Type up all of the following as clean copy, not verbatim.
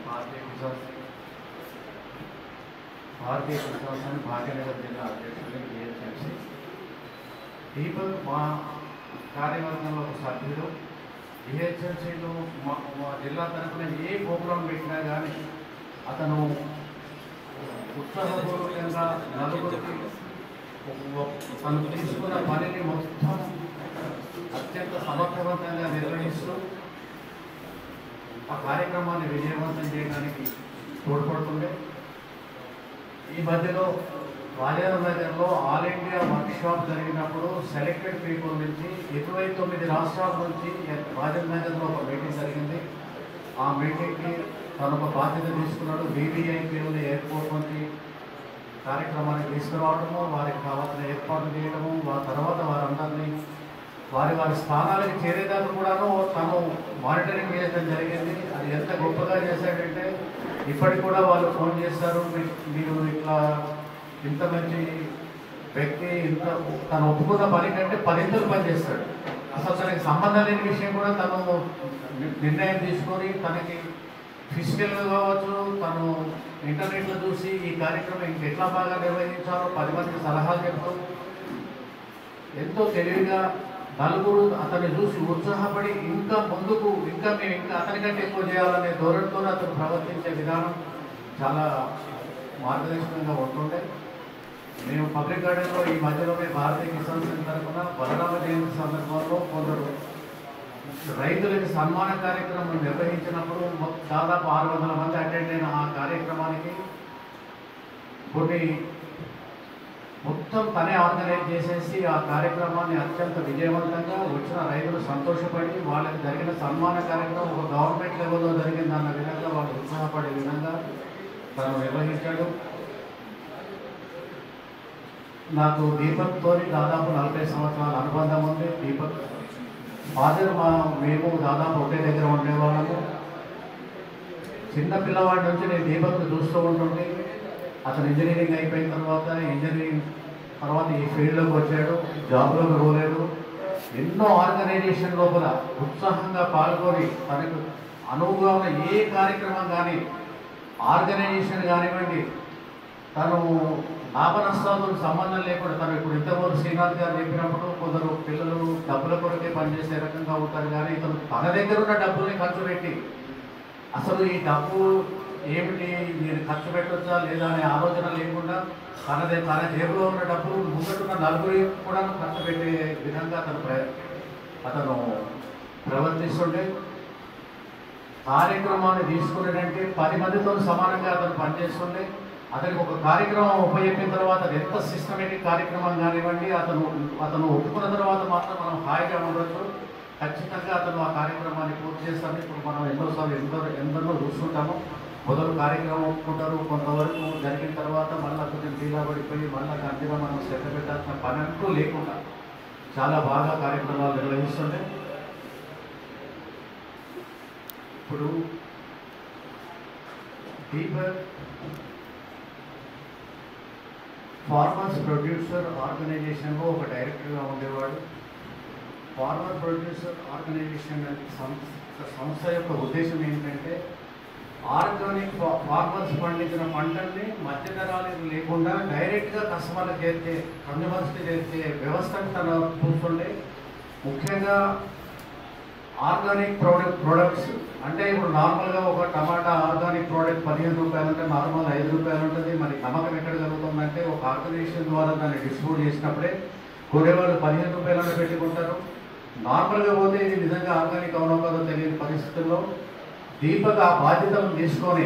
భారతీయ కిసాన్ భాగ్యనగర్ జిల్లా అధ్యక్షుడు బిహెచ్ఎంసీ దీపక్ మా కార్యవర్గంలో ఒక సభ్యుడు. బిహెచ్ఎంసీలో మా జిల్లా తరఫున ఏ ప్రోగ్రాం పెట్టినా కానీ అతను ఉత్సాహపూర్వకంగా నలుగురికి తను తీసుకున్న పనిని మొత్తం అత్యంత సమర్థవంతంగా నిర్వహిస్తూ ఆ కార్యక్రమాన్ని విజయవంతం చేయడానికి తోడ్పడుతుండే. ఈ మధ్యలో రాజేంద్ర నగర్లో ఆల్ ఇండియా వర్క్షాప్ జరిగినప్పుడు సెలెక్టెడ్ పీపుల్ నుంచి 29 రాష్ట్రాల నుంచి రాజేంద్ర నగర్లో ఒక మీటింగ్ జరిగింది. ఆ మీటింగ్కి తను ఒక బాధ్యత తీసుకున్నాడు. VVIPని ఎయిర్పోర్ట్ నుంచి కార్యక్రమానికి తీసుకురావడము, వారికి కావాల్సిన ఏర్పాట్లు చేయడము, తర్వాత వారందరినీ వారి స్థానాలకు చేరేదాకా కూడాను తను మానిటరింగ్ చేయడం జరిగింది. అది ఎంత గొప్పగా చేశాడంటే ఇప్పటికి కూడా వాళ్ళు ఫోన్ చేస్తారు, మీరు ఇట్లా ఇంత మంచి వ్యక్తి ఇంత తను ఒప్పుకున్న పని కంటే 10 పని చేస్తాడు. అసలు తనకి సంబంధం లేని విషయం కూడా తను నిర్ణయం తీసుకొని తనకి ఫిజికల్గా కావచ్చు, తను ఇంటర్నెట్లో చూసి ఈ కార్యక్రమం ఇంకెట్లా బాగా నిర్వహించాలో 10 మందికి సలహాలు చెప్తూ ఎంతో తెలివిగా నలుగురు అతన్ని చూసి ఉత్సాహపడి ఇంకా ముందుకు మేము ఇంకా అతనికంటే ఎక్కువ చేయాలనే ధోరణితో అతను ప్రవర్తించే విధానం చాలా మార్గదర్శకంగా ఉంటుండే. మేము పబ్లిక్ గార్డెన్లో ఈ మధ్యలోనే భారతీయ కిసాన్ సంఘ్ తరఫున బలరామ జయంతి సందర్భంలో కొందరు రైతులకి సన్మాన కార్యక్రమం నిర్వహించినప్పుడు దాదాపు 600 మంది అటెండ్ అయిన ఆ కార్యక్రమానికి కొన్ని మొత్తం తనే ఆర్గనైజ్ చేసేసి ఆ కార్యక్రమాన్ని అత్యంత విజయవంతంగా వచ్చిన రైతులు సంతోషపడి వాళ్ళకి జరిగిన సన్మాన కార్యక్రమం ఒక గవర్నమెంట్ లెవెల్లో జరిగిందన్న విధంగా వాళ్ళు ఉత్సాహపడే విధంగా తను నిర్వహించాడు. నాకు దీపక్తో దాదాపు 40 సంవత్సరాల అనుబంధం ఉంది. దీపక్ ఫాదర్ మేము దాదాపు ఒకే దగ్గర ఉండేవాళ్ళము. చిన్న పిల్లవాడి నుంచి నేను దీపక్ను చూస్తూ ఉంటుంటే అతను ఇంజనీరింగ్ అయిపోయిన తర్వాత ఈ ఫీల్డ్లోకి వచ్చాడు, జాబ్లోకి పోలేడు. ఎన్నో ఆర్గనైజేషన్ లోపల ఉత్సాహంగా పాల్గొని తనకు అనువుగా ఉన్న ఏ కార్యక్రమం కానీ ఆర్గనైజేషన్ కానివ్వండి, తను లాభ నష్టాలతో సంబంధం లేకుండా తను ఇప్పుడు ఇంతవరకు శ్రీనాథ్ గారు చెప్పినప్పుడు కొందరు పిల్లలు డబ్బుల కొరకే పనిచేసే రకంగా ఉంటారు. కానీ ఇతను తన దగ్గర ఉన్న డబ్బుల్ని ఖర్చు పెట్టి అసలు ఈ డబ్బు ఏమిటి, నేను ఖర్చు పెట్టొచ్చా లేదా అనే ఆలోచన లేకుండా తన జేబులో ఉన్న డబ్బులు ముంగటున్న నలుగురి కూడా ఖర్చు పెట్టే విధంగా అతను ప్రవర్తిస్తుండే. కార్యక్రమాన్ని తీసుకునేటంటే 10 మందితో సమానంగా అతను పనిచేస్తుండే. అతనికి ఒక కార్యక్రమం ఉపయోగించిన తర్వాత అది ఎంత సిస్టమేటిక్ కార్యక్రమం కానివ్వండి, అతను ఒప్పుకున్న తర్వాత మాత్రం మనం హాయిగా ఉండొచ్చు. ఖచ్చితంగా అతను ఆ కార్యక్రమాన్ని పూర్తి చేస్తాను. ఇప్పుడు మనం ఎన్నోసార్లు ఎందరో చూస్తుంటాము. మొదలు కార్యక్రమం ఒప్పుకుంటారు, కొంతవరకు జరిగిన తర్వాత మళ్ళీ కొంచెం ఢీలా పడిపోయి మళ్ళీ గంటగా మనం శ్రద్ధ పెట్టాల్సిన పని అంటూ లేకుండా చాలా బాగా కార్యక్రమాలు నిర్వహిస్తుండే. ఇప్పుడు దీపక్ ఫార్మర్స్ ప్రొడ్యూసర్ ఆర్గనైజేషన్లో ఒక డైరెక్టర్గా ఉండేవాడు. ఫార్మర్ ప్రొడ్యూసర్ ఆర్గనైజేషన్ సంస్థ యొక్క ఉద్దేశం ఏంటంటే ఆర్గానిక్ ఫార్మర్స్ పండించిన పంటల్ని మధ్యధరాలు లేకుండా డైరెక్ట్గా కస్టమర్లకు చేర్చే, కన్జ్యూమర్స్కి చేర్చే వ్యవస్థను తన చూస్తుండే. ముఖ్యంగా ఆర్గానిక్ ప్రొడక్ట్స్ అంటే ఇప్పుడు నార్మల్గా ఒక టమాటా ఆర్గానిక్ ప్రోడక్ట్ 15 రూపాయలు ఉంటే నార్మల్ 5 రూపాయలు ఉంటుంది. మరి నమ్మకం ఎక్కడ జరుగుతుందంటే ఒక ఆర్గనైజేషన్ ద్వారా దాన్ని డిస్ట్రిబ్యూట్ చేసినప్పుడే కొనేవాళ్ళు 15 రూపాయలను పెట్టుకుంటారు. నార్మల్గా పోతే ఇది నిజంగా ఆర్గానిక్ అవునో కాదో తెలియని పరిస్థితుల్లో దీపక్ ఆ బాధ్యతలను తీసుకొని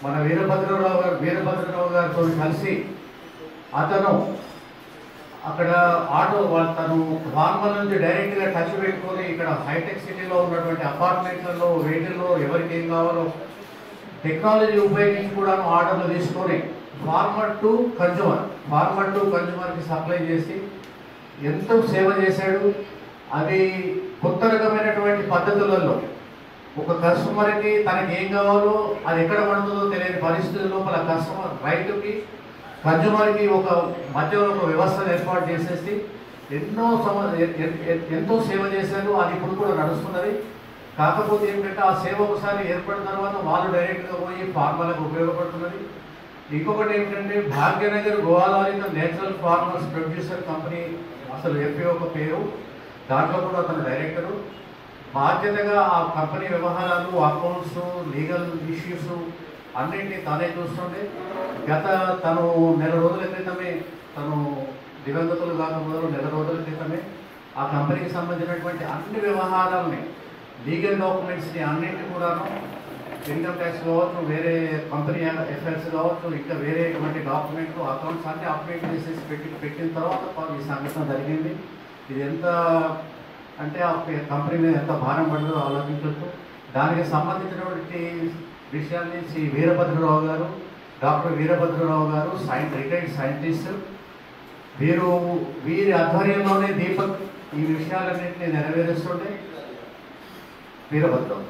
మన వీరభద్రరావు గారితో కలిసి అతను అక్కడ తను ఫార్మర్ నుంచి డైరెక్ట్గా టచ్ పెట్టుకొని ఇక్కడ హైటెక్ సిటీలో ఉన్నటువంటి అపార్ట్మెంట్లలో వేటిల్లో ఎవరికి ఏం కావాలో టెక్నాలజీ ఉపయోగించి కూడా ఆర్డర్లు తీసుకొని ఫార్మర్ టు కన్జ్యూమర్కి సప్లై చేసి ఎంతో సేవ చేశాడు. అది కొత్త రకమైనటువంటి పద్ధతులలో ఒక కస్టమర్కి తనకి ఏం కావాలో అది ఎక్కడ పడుతుందో తెలియని పరిస్థితుల లోపల కస్టమర్ రైతుకి కన్జ్యూమర్కి ఒక మధ్యలో ఒక వ్యవస్థను ఏర్పాటు చేసేసి ఎంతో సేవ చేశారు. అది ఇప్పుడు కూడా నడుస్తున్నది. కాకపోతే ఏంటంటే ఆ సేవ ఒకసారి ఏర్పడిన తర్వాత వాళ్ళు డైరెక్ట్గా పోయి ఫార్మర్లకు ఉపయోగపడుతున్నది. ఇంకొకటి ఏంటంటే భాగ్యనగర్ గోవాలారిత నేచురల్ ఫార్మర్స్ ప్రొడ్యూసర్ కంపెనీ, అసలు ఎఫ్ఏ ఒక పేరు, దాంట్లో కూడా అతను డైరెక్టరు. బాధ్యతగా ఆ కంపెనీ వ్యవహారాలు, అకౌంట్స్, లీగల్ ఇష్యూస్ అన్నింటినీ తానే చూస్తుండే. తను నెల రోజుల క్రితమే, తను దివంగతులు కాకపోతే నెల రోజుల క్రితమే ఆ కంపెనీకి సంబంధించినటువంటి అన్ని వ్యవహారాలని, లీగల్ డాక్యుమెంట్స్ని అన్నింటినీ కూడాను, ఇన్కమ్ ట్యాక్స్ కావచ్చు, వేరే కంపెనీ ఎఫ్ఐఆర్స్ కావచ్చు, ఇంకా వేరే ఎటువంటి డాక్యుమెంట్లు, అకౌంట్స్ అన్నీ అప్డేట్ చేసేసి పెట్టిన తర్వాత ఈ సంఘటన జరిగింది. ఇది ఎంత అంటే ఆ కంపెనీ మీద ఎంత భారం పడదో ఆలోచించవచ్చు. దానికి సంబంధించినటువంటి విషయాన్ని శ్రీ వీరభద్రరావు గారు, డాక్టర్ వీరభద్రరావు గారు రిటైర్డ్ సైంటిస్ట్, వీరి ఆధ్వర్యంలోనే దీపక్ ఈ విషయాలన్నింటినీ నెరవేరుస్తుంటే వీరభద్రరావు